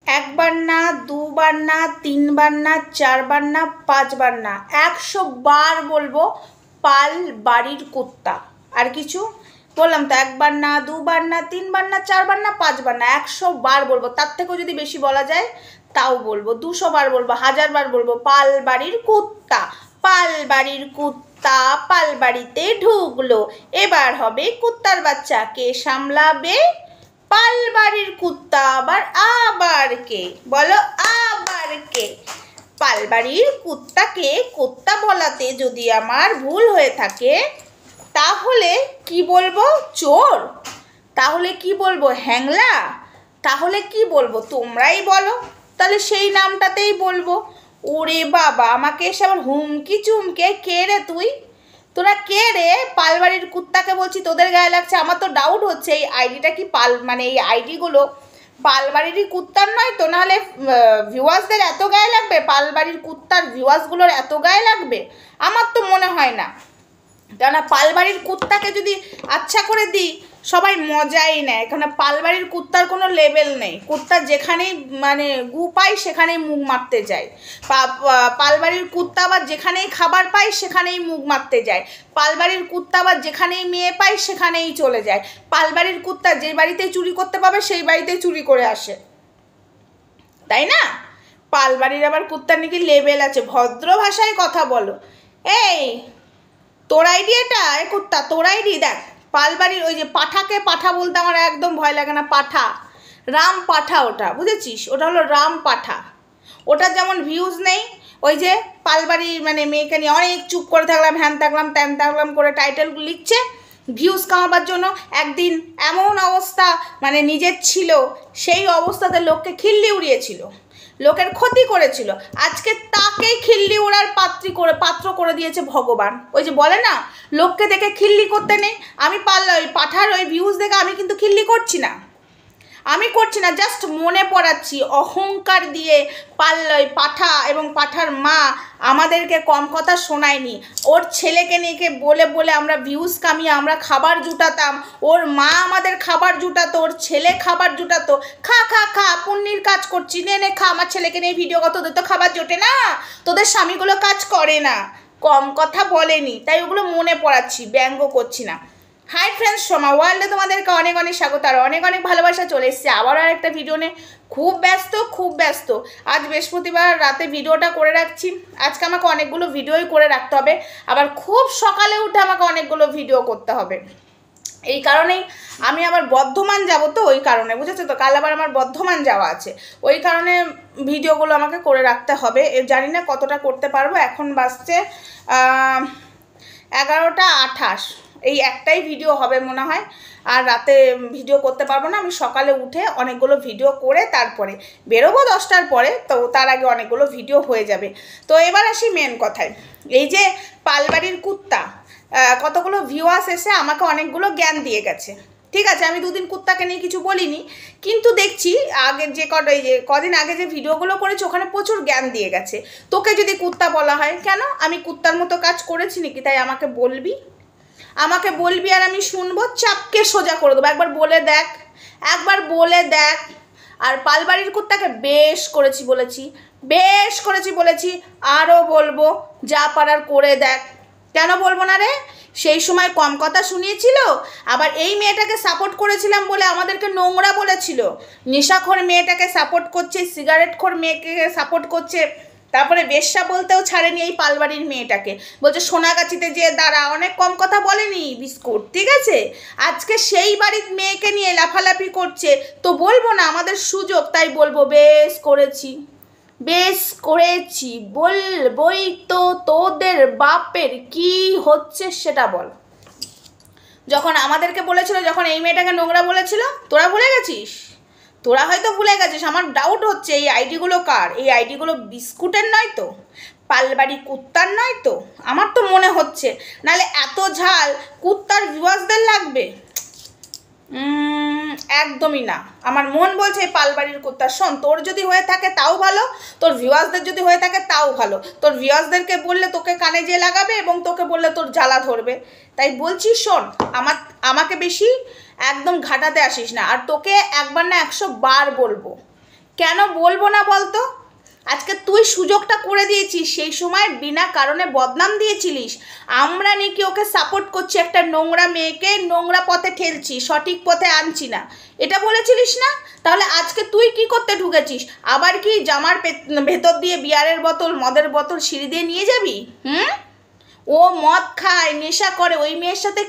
একবার না, দুবার না, তিনবার না, চারবার না, পাঁচবার না, 100 বার বলবো পাল বাড়ির কুত্তা। আর কিছু বললাম তো, একবার না, দুবার না, তিনবার না, চারবার না, পাঁচবার না, 100 বার বলবো। তার থেকেও যদি বেশি বলা যায় তাও বলবো, 200 বার বলবো, 1000 বার বলবো, পাল বাড়ির কুত্তা, পাল বাড়ির কুত্তা পাল বাড়িতে ঢুকলো, এবার হবে কুত্তার বাচ্চা, কে সামলাবে? পাল বাড়ির কুত্তা। আবার কে বলো? আবার কে? পাল বাড়ির কুত্তাকে কুত্তা বলাতে যদি আমার ভুল হয়ে থাকে তাহলে কি বলবো? চোর? তাহলে কি বলবো? হ্যাংলা? তাহলে কি বলবো? তোমরাই বলো। তাহলে সেই নামটাতেই বলবো। ওরে বাবা, আমাকে এসে আবার হুমকি চুমকে, কে রে তুই? তোরা কে রে? পালবাড়ির কুত্তাকে বলছি তোদের গায়ে লাগছে। আমার তো ডাউট হচ্ছে এই আইডিটা কি মানে এই আইডিগুলো পালবাড়িরই কুত্তার নয় তো? নাহলে ভিউয়ার্সদের এত গায়ে লাগবে? পালবাড়ির কুত্তার ভিউয়ার্সগুলোর এত গায়ে লাগবে? আমার তো মনে হয় না। কেননা পালবাড়ির কুত্তাকে যদি আচ্ছা করে দিই সবাই মজাই নেয়, কেন পালবাড়ির কুত্তার কোনো লেভেল নেই। কুত্তা যেখানেই মানে গু পায় সেখানেই মুখ মারতে যায়। পালবাড়ির কুত্তা আবার যেখানেই খাবার পায় সেখানেই মুখ মারতে যায়। পালবাড়ির কুত্তা আবার যেখানেই মেয়ে পায় সেখানেই চলে যায়। পালবাড়ির কুত্তা যে বাড়িতেই চুরি করতে পাবে সেই বাড়িতেই চুরি করে আসে, তাই না? পালবাড়ির আবার কুত্তার নাকি লেভেল আছে। ভদ্র ভাষায় কথা বলো। এই তোর আইডি এটা? এ কুত্তা তোর আইডি? দেখ, পালবাড়ির ওই যে পাঠাকে পাঠা বলতে আমার একদম ভয় লাগে না। পাঠা, রাম পাঠা, ওটা বুঝেছিস? ওটা হলো রাম পাঠা। ওটার যেমন ভিউজ নেই, ওই যে পালবাড়ির মানে মেয়েকে নিয়ে অনেক চুপ করে থাকলাম, হ্যান থাকলাম ত্যান থাকলাম করে টাইটেল লিখছে ভিউজ কামাবার জন্য। একদিন এমন অবস্থা মানে নিজের ছিল, সেই অবস্থাতে লোককে খিল্লি উড়িয়েছিল, লোকের ক্ষতি করেছিল। আজকে তাকেই খিল্লি ওড়ার পাত্র করে দিয়েছে ভগবান। ওই যে বলে না, লোককে দেখে খিল্লি করতে নেই। আমি ওই পাঠার ওই ভিউজ দেখে আমি কিন্তু খিল্লি করছি না, জাস্ট মনে পড়াচ্ছি। অহংকার দিয়ে পাঠা এবং পাঠার মা আমাদেরকে কম কথা শোনায়নি। ওর ছেলেকে নিয়ে বলে বলে আমরা ভিউজ কামিয়ে আমরা খাবার জুটাতাম, ওর মা আমাদের খাবার জুটাতো, ওর ছেলে খাবার জুটাতো। খা খা খা, পুণ্যির কাজ করছি, নে নে খা। আমার ছেলেকে নিয়ে ভিডিও কত, তোদের তো খাবার জোটে না, তোদের স্বামীগুলো কাজ করে না। কম কথা বলেনি, তাই ওগুলো মনে পড়াচ্ছি, ব্যঙ্গ করছি না। হাই ফ্রেন্ডস, সোমা ওয়ার্ল্ডে তোমাদেরকে অনেক অনেক স্বাগত আর অনেক অনেক ভালোবাসা। চলে এসেছে আবারও আরেকটা ভিডিও নিয়ে। খুব ব্যস্ত। আজ বৃহস্পতিবার রাতে ভিডিওটা করে রাখছি। আজকে আমাকে অনেকগুলো ভিডিওই করে রাখতে হবে, আবার খুব সকালে উঠে আমাকে অনেকগুলো ভিডিও করতে হবে। এই কারণেই আমি আবার বর্ধমান যাব, তো ওই কারণে বুঝেছো তো, কাল আবার আমার বর্ধমান যাওয়া আছে, ওই কারণে ভিডিওগুলো আমাকে করে রাখতে হবে। জানি না কতটা করতে পারবো। এখন বাজছে 11:28। এই একটাই ভিডিও হবে মনে হয়, আর রাতে ভিডিও করতে পারবো না। আমি সকালে উঠে অনেকগুলো ভিডিও করে তারপরে বেরোবো 10টার পরে, তো তার আগে অনেকগুলো ভিডিও হয়ে যাবে। তো এবার আসি মেন কথায়। এই যে পালবাড়ির কুত্তা, কতগুলো ভিউয়ার্স এসে আমাকে অনেকগুলো জ্ঞান দিয়ে গেছে। ঠিক আছে, আমি দুদিন কুত্তাকে নিয়ে কিছু বলিনি, কিন্তু দেখছি আগের যে কদিন আগে যে ভিডিওগুলো করেছি ওখানে প্রচুর জ্ঞান দিয়ে গেছে। তোকে যদি কুত্তা বলা হয়, কেন আমি কুত্তার মতো কাজ করেছি নাকি? তাই আমাকে বলবি আর আমি শুনবো, চাপকে সোজা করে দেবো। একবার বলে দেখ। আর পালবাড়ির কুত্তাকে বেশ করেছি বলেছি, আরও বলবো, যা পারার করে দেখ। কেন বলবো না রে? সেই সময় কম কথা শুনিয়েছিল, আবার এই মেয়েটাকে সাপোর্ট করেছিলাম বলে আমাদেরকে নোংরা বলেছিল। নেশাখোর মেয়েটাকে সাপোর্ট করছে, সিগারেটখোর মেয়েকে সাপোর্ট করছে, তারপরে বেশ্যা বলতেও ছাড়েনি এই পালবাড়ির মেয়েটাকে। বলছে সোনাগাছিতে যে দাঁড়া, অনেক কম কথা বলেনি বিস্কুট, ঠিক আছে? আজকে সেই বাড়ির মেয়েকে নিয়ে লাফালাফি করছে, তো বলবো না আমাদের সুযোগ, তাই বলবো বেশ করেছি বলবই তো। তোদের বাপের কি হচ্ছে সেটা বল। যখন আমাদেরকে বলেছিল, যখন এই মেয়েটাকে নোংরা বলেছিল, তোরা ভুলে গেছিস? তোরা হয়তো ভুলে গেছিস। আমার ডাউট হচ্ছে এই আইডিগুলো কার? এই আইডিগুলো বিস্কুটের নয় তো? পালবাড়ি কুত্তার নয় তো? আমার তো মনে হচ্ছে, নাহলে এত ঝাল কুত্তার ভিউয়ার্সদের লাগবে? একদমই না। আমার মন বলছে এই পালবাড়ির কুত্তা। শোন, তোর যদি হয়ে থাকে তাও ভালো, তোর ভিউয়ার্সদের যদি হয়ে থাকে তাও ভালো। তোর ভিউয়ার্সদেরকে বললে তোকে কানে যে লাগাবে এবং তোকে বললে তোর জ্বালা ধরবে। তাই বলছি শোন, আমাকে বেশি একদম ঘাটাতে আসিস না। আর তোকে একবার না 100 বার বলবো, কেন বলবো না বলতো? আজকে তুই সুযোগটা করে দিয়েছিস, সেই সময় বিনা কারণে বদনাম দিয়েছিলিস। আমরা নাকি ওকে সাপোর্ট করছি, একটা নোংরা মেয়েকে নোংরা পথে ঠেলছি, সঠিক পথে আনছি না, এটা বলেছিলিস না? তাহলে আজকে তুই কি করতে ঢুকেছিস? আবার কি জামার ভেতর দিয়ে বিয়ারের বোতল, মদের বোতল সিঁড়ি দিয়ে নিয়ে যাবি? ও মদ খায়, নেশা করে, ওই মেয়ের সাথে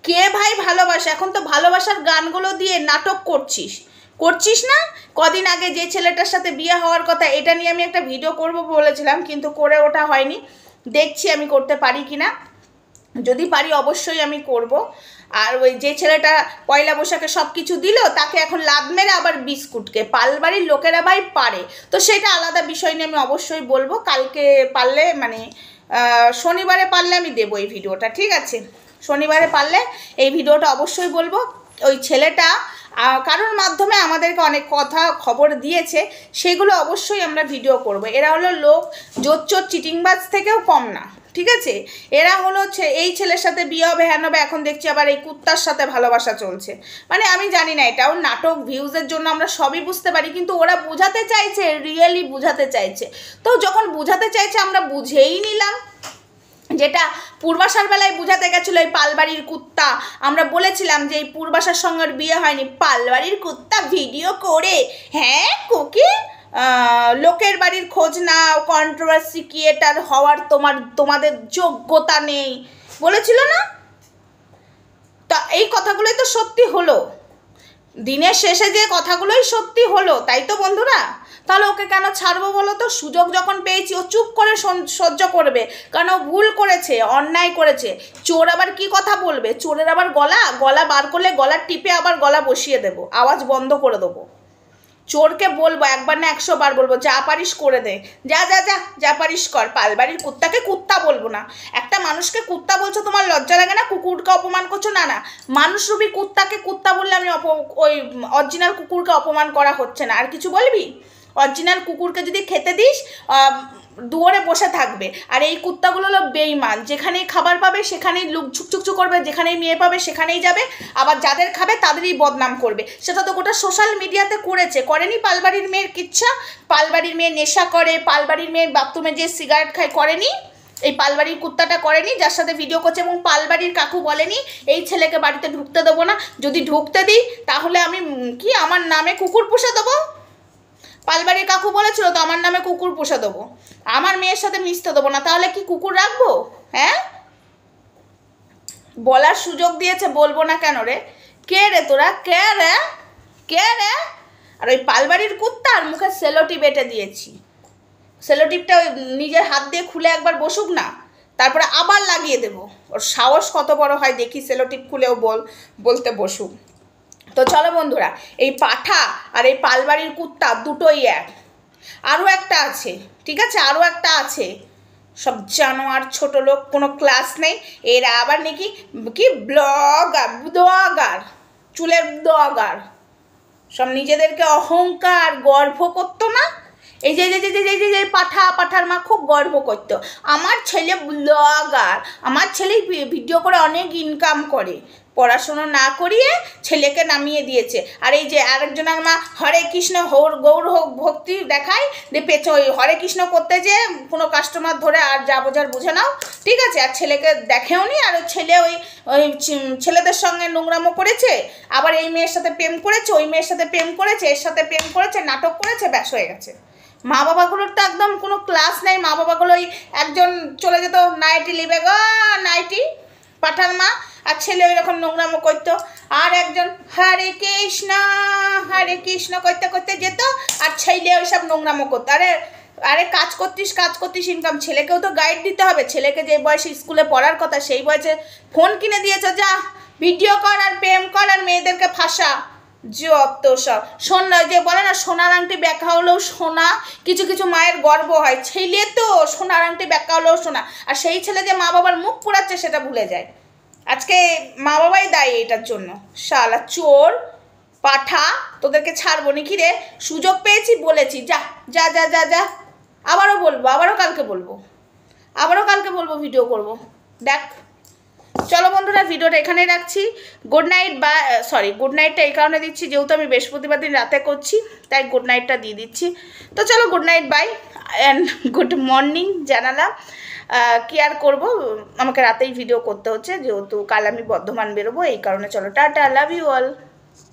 কে ভাই ভালোবাসে? এখন তো ভালোবাসার গানগুলো দিয়ে নাটক করছিস না? কদিন আগে যে ছেলেটার সাথে বিয়ে হওয়ার কথা, এটা নিয়ে আমি একটা ভিডিও করব বলেছিলাম, কিন্তু করে ওটা হয়নি। দেখছি আমি করতে পারি কি না, যদি পারি অবশ্যই আমি করব। আর ওই যে ছেলেটা পয়লা বৈশাখে সব কিছু দিল, তাকে এখন লাদ মেরে আবার বিস্কুটকে পালবাড়ির লোকেরা ভাই পারে, তো সেটা আলাদা বিষয় নিয়ে আমি অবশ্যই বলবো। কালকে পারলে মানে শনিবারে পারলে আমি দেবো এই ভিডিওটা, ঠিক আছে? শনিবারে পারলে এই ভিডিওটা অবশ্যই বলবো। ওই ছেলেটা কারোর মাধ্যমে আমাদেরকে অনেক কথা খবর দিয়েছে, সেগুলো অবশ্যই আমরা ভিডিও করব। এরা হলো লোক জোচ্চোর চিটিংবাজ থেকেও কম না, ঠিক আছে? এরা হলো এই ছেলের সাথে বিয়ে হবে, হ্যান হবে, এখন দেখছি আবার এই কুত্তার সাথে ভালোবাসা চলছে। মানে আমি জানি না, এটাও নাটক, ভিউজের জন্য আমরা সবই বুঝতে পারি, কিন্তু ওরা বোঝাতে চাইছে, রিয়েলি বোঝাতে চাইছে। তো যখন বোঝাতে চাইছে আমরা বুঝেই নিলাম। যেটা পূর্বাশার বেলায় বোঝাতে গেছিলো এই পালবাড়ির কুত্তা, আমরা বলেছিলাম যে এই পূর্বাশার সঙ্গে বিয়ে হয়নি, পালবাড়ির কুত্তা ভিডিও করে, হ্যাঁ কোকি লোকের বাড়ির খোঁজ নাও, কন্ট্রোভার্সি ক্রিয়েটার হওয়ার তোমাদের যোগ্যতা নেই বলেছিল না? তা এই কথাগুলোই তো সত্যি হলো, দিনের শেষে যে কথাগুলোই সত্যি হলো, তাই তো বন্ধুরা? তাহলে ওকে কেন ছাড়বো বলো তো? সুযোগ যখন পেয়েছি ও চুপ করে সহ্য করবে, কারণ ও ভুল করেছে, অন্যায় করেছে। চোর আবার কি কথা বলবে? চোরের আবার গলা বার করলে গলা টিপে আবার গলা বসিয়ে দেবো, আওয়াজ বন্ধ করে দেবো। চোরকে বলবো, একবার না 100 বার বলবো, যা পারিস করে দে, যা পারিস কর। পালবাড়ির কুত্তাকে কুত্তা বলবো না। একটা মানুষকে কুত্তা বলছো, তোমার লজ্জা লাগে না? কুকুরকে অপমান করছো? না, মানুষরূপী কুত্তাকে কুত্তা বললে আমি ওই অরিজিনাল কুকুরকে অপমান করা হচ্ছে না। আর কিছু বলবি? অরিজিনাল কুকুরকে যদি খেতে দিস দুয়ারে বসে থাকবে, আর এই কুত্তাগুলো হলো বেইমান, যেখানেই খাবার পাবে সেখানেই লোক ছুকছুকছু করবে, যেখানেই মেয়ে পাবে সেখানেই যাবে, আবার যাদের খাবে তাদেরই বদনাম করবে। সেটা তো গোটা সোশ্যাল মিডিয়াতে করেনি পালবাড়ির মেয়ের কিচ্ছা? পালবাড়ির মেয়ে নেশা করে, পালবাড়ির মেয়ের বাথরুমে যে সিগারেট খায় করেনি? এই পালবাড়ির কুত্তাটা করেনি যার সাথে ভিডিও করছে? এবং পালবাড়ির কাকু বলেনি এই ছেলেকে বাড়িতে ঢুকতে দেবো না? যদি ঢুকতে দিই তাহলে আমি আমার নামে কুকুর পুষে দেবো? পালবাড়ির কাকু বলেছিল তো আমার নামে কুকুর পুষে দেবো, আমার মেয়ের সাথে মিশতে দেবো না, তাহলে কি কুকুর রাখবো? হ্যাঁ, বলার সুযোগ দিয়েছে, বলবো না কেন রে? কে রে তোরা? কে রে? আর ওই পালবাড়ির কুত্তার মুখে সেলোটিপ বেটে দিয়েছি, সেলোটিপটা ওই নিজের হাত দিয়ে খুলে একবার বসুক না, তারপরে আবার লাগিয়ে দেবো। ওর সাহস কত বড় হয় দেখি, সেলোটিপ খুলেও বলতে বসুক। তো চলো বন্ধুরা, এই পাঠা আর এই পালবাড়ির কুত্তা দুটোই এক। আরও একটা আছে, ঠিক আছে, আরও একটা আছে, সব জানোয়ার ছোট লোক, কোনো ক্লাস নেই। এরা আবার নাকি কি ব্লগার, চুলের ব্লগার, সব নিজেদেরকে অহংকার গর্ব করতো না? এই যে যে পাঠার মা খুব গর্ব করতো, আমার ছেলে ব্লগার, আমার ছেলে ভিডিও করে অনেক ইনকাম করে, পড়াশুনো না করিয়ে ছেলেকে নামিয়ে দিয়েছে। আর এই যে আরেকজনের মা হরে কৃষ্ণ গৌর ভক্তি দেখায়, ওই হরে কৃষ্ণ করতে যে কোনো কাস্টমার ধরে আর যা বোঝার বুঝে নাও, ঠিক আছে? আর ছেলেকে দেখেও নি, আর ওই ছেলে ওই ছেলেদের সঙ্গে নোংরামো করেছে, আবার এই মেয়ের সাথে প্রেম করেছে, ওই মেয়ের সাথে প্রেম করেছে, এর সাথে প্রেম করেছে, নাটক করেছে, ব্যাস হয়ে গেছে। মা বাবাগুলোর তো একদম কোনো ক্লাস নেই। মা বাবাগুলো ওই একজন চলে যেত নাইটি লিবে গো, নাইটি পাঠার মা, আর ছেলে ওই রকম নোংরামো করতো, আর একজন হরে কৃষ্ণ করতে করতে যেত, আর ছেলে ওই সব নোংরামো করতো। আরে কাজ করতিস ইনকাম, ছেলেকেও তো গাইড দিতে হবে। ছেলেকে যে বয়সে স্কুলে পড়ার কথা সেই বয়সে ফোন কিনে দিয়েছ, যা ভিডিও কর আর প্রেম কর আর মেয়েদেরকে ফাঁসা, যত সব সোনা, যে বলে না সোনার আংটি ব্যাখ্যা হলেও সোনা, কিছু কিছু মায়ের গর্ব হয়, ছেলে তো সোনার আংটি ব্যাখ্যা হলেও সোনা, আর সেই ছেলে যে মা বাবার মুখ পোড়াচ্ছে সেটা ভুলে যায়। আজকে মা বাবাই দায়ী এটার জন্য। শালা চোর পাঠা, তোদেরকে ছাড়বো নাকি রে? সুযোগ পেয়েছি বলেছি, যা। আবারও কালকে বলবো, ভিডিও করব, দেখ। চলো বন্ধুরা, ভিডিওটা এখানেই রাখছি। Good night. বা সরি, গুড নাইটটা এই কারণে দিচ্ছি যেহেতু আমি বৃহস্পতিবার দিন রাতে করছি, তাই গুড নাইটটা দিয়ে দিচ্ছি। তো চলো, good night, bye and good morning জানালাম। কি আর করবো, আমাকে রাতেই ভিডিও করতে হচ্ছে যেহেতু কাল আমি বর্ধমান বেরোবো, এই কারণে। চলো টাটা, লাভ ইউ অল।